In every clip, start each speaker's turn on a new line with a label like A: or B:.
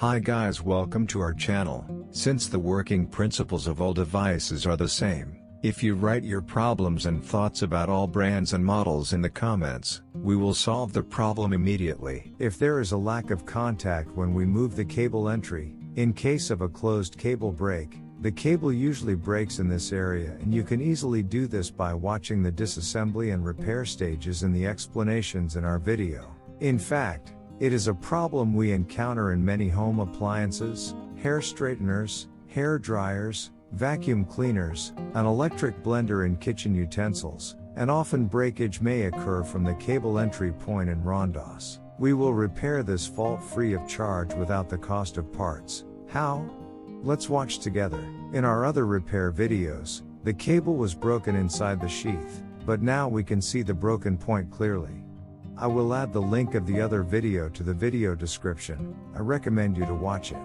A: Hi guys, welcome to our channel. Since the working principles of all devices are the same, if you write your problems and thoughts about all brands and models in the comments, we will solve the problem immediately.
B: If there is a lack of contact when we move the cable entry, in case of a closed cable break, the cable usually breaks in this area, and you can easily do this by watching the disassembly and repair stages in the explanations in our video. In fact, it is a problem we encounter in many home appliances, hair straighteners, hair dryers, vacuum cleaners, an electric blender and kitchen utensils, and often breakage may occur from the cable entry point in rondos. We will repair this fault free of charge without the cost of parts. How? Let's watch together. In our other repair videos, the cable was broken inside the sheath, but now we can see the broken point clearly. I will add the link of the other video to the video description. I recommend you to watch it.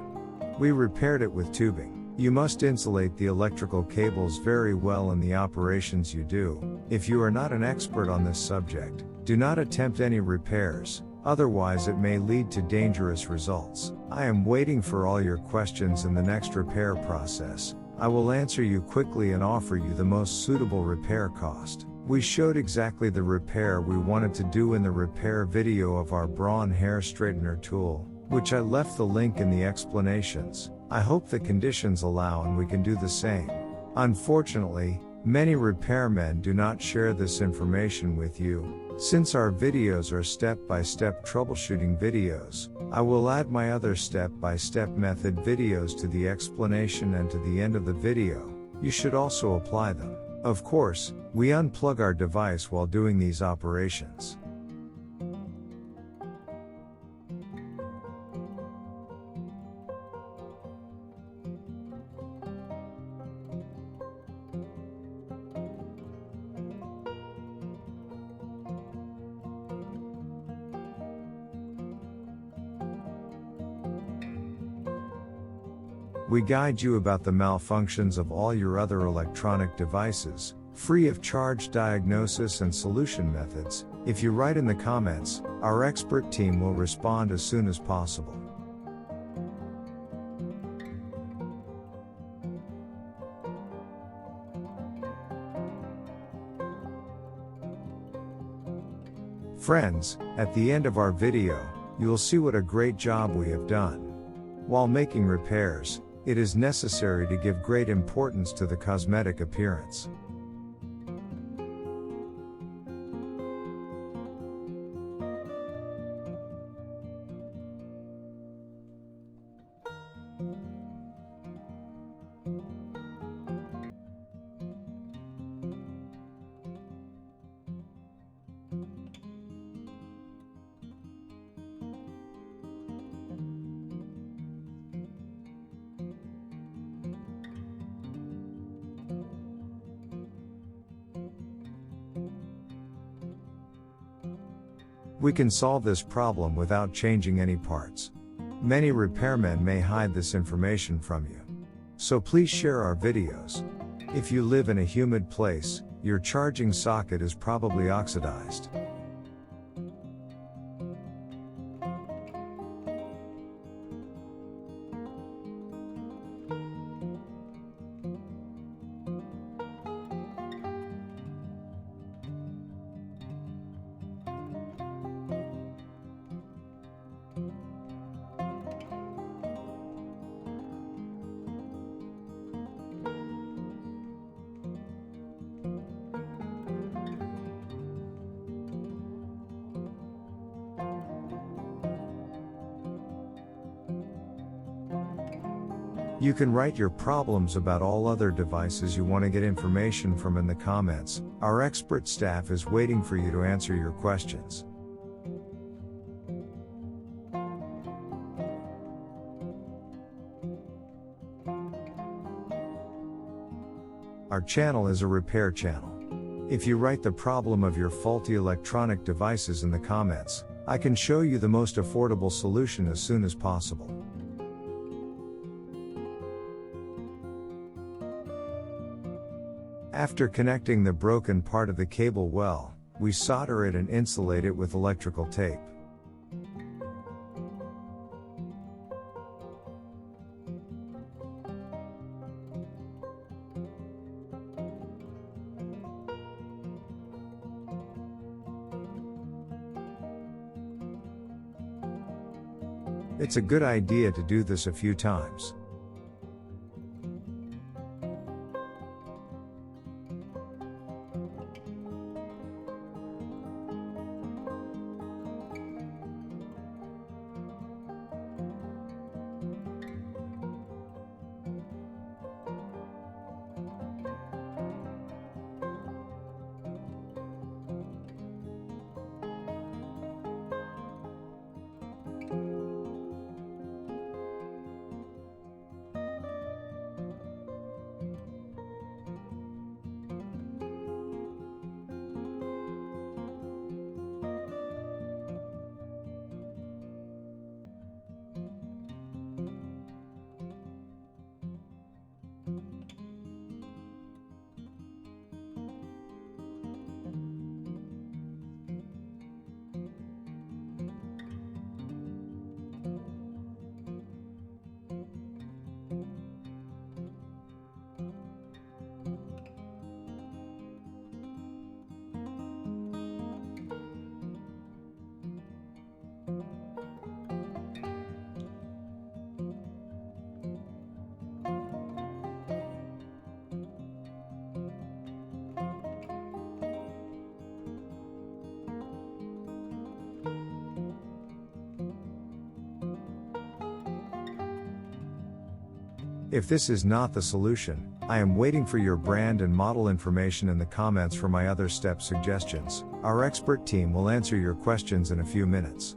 B: We repaired it with tubing. You must insulate the electrical cables very well in the operations you do. If you are not an expert on this subject, do not attempt any repairs, otherwise it may lead to dangerous results. I am waiting for all your questions in the next repair process. I will answer you quickly and offer you the most suitable repair cost. We showed exactly the repair we wanted to do in the repair video of our Braun hair straightener tool, which I left the link in the explanations. I hope the conditions allow and we can do the same. Unfortunately, many repairmen do not share this information with you. Since our videos are step-by-step troubleshooting videos, I will add my other step-by-step method videos to the explanation and to the end of the video. You should also apply them. Of course, we unplug our device while doing these operations. We guide you about the malfunctions of all your other electronic devices, free of charge diagnosis and solution methods. If you write in the comments, our expert team will respond as soon as possible. Friends, at the end of our video, you'll see what a great job we have done. While making repairs, it is necessary to give great importance to the cosmetic appearance. We can solve this problem without changing any parts. Many repairmen may hide this information from you. So please share our videos. If you live in a humid place, your charging socket is probably oxidized. You can write your problems about all other devices you want to get information from in the comments. Our expert staff is waiting for you to answer your questions. Our channel is a repair channel. If you write the problem of your faulty electronic devices in the comments, I can show you the most affordable solution as soon as possible. After connecting the broken part of the cable well, we solder it and insulate it with electrical tape. It's a good idea to do this a few times. If this is not the solution, I am waiting for your brand and model information in the comments for my other step suggestions. Our expert team will answer your questions in a few minutes.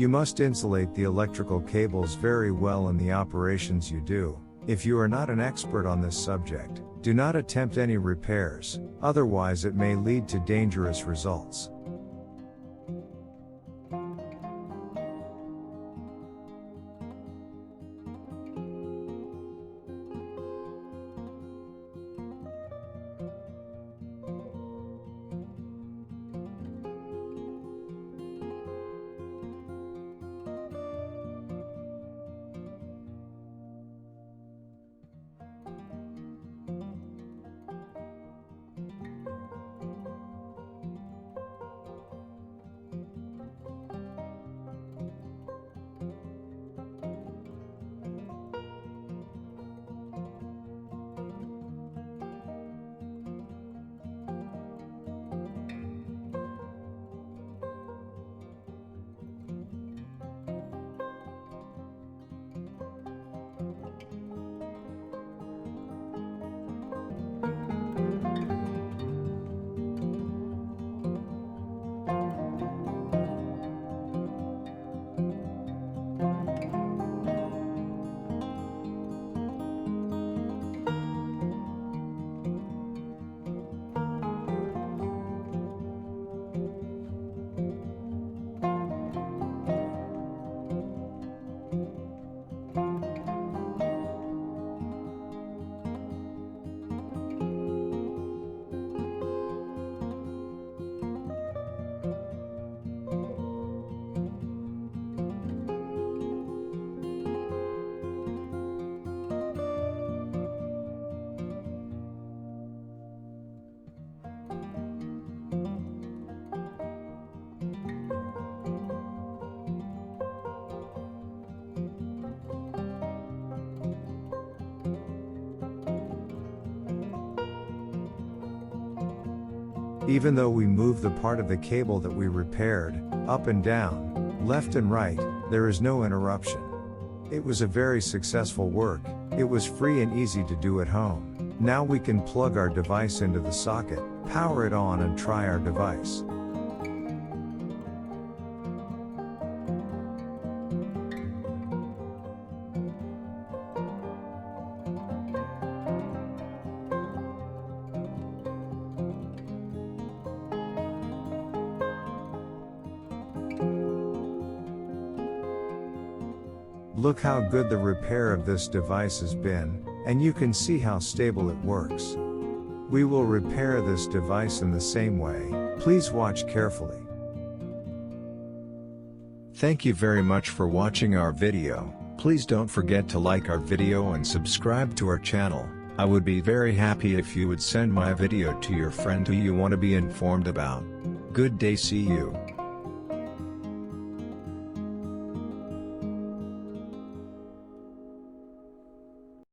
B: You must insulate the electrical cables very well in the operations you do. If you are not an expert on this subject, do not attempt any repairs, otherwise it may lead to dangerous results. Even though we moved the part of the cable that we repaired, up and down, left and right, there is no interruption. It was a very successful work. It was free and easy to do at home. Now we can plug our device into the socket, power it on and try our device. Look how good the repair of this device has been, and you can see how stable it works. We will repair this device in the same way. Please watch carefully.
A: Thank you very much for watching our video. Please don't forget to like our video and subscribe to our channel. I would be very happy if you would send my video to your friend who you want to be informed about. Good day, see you.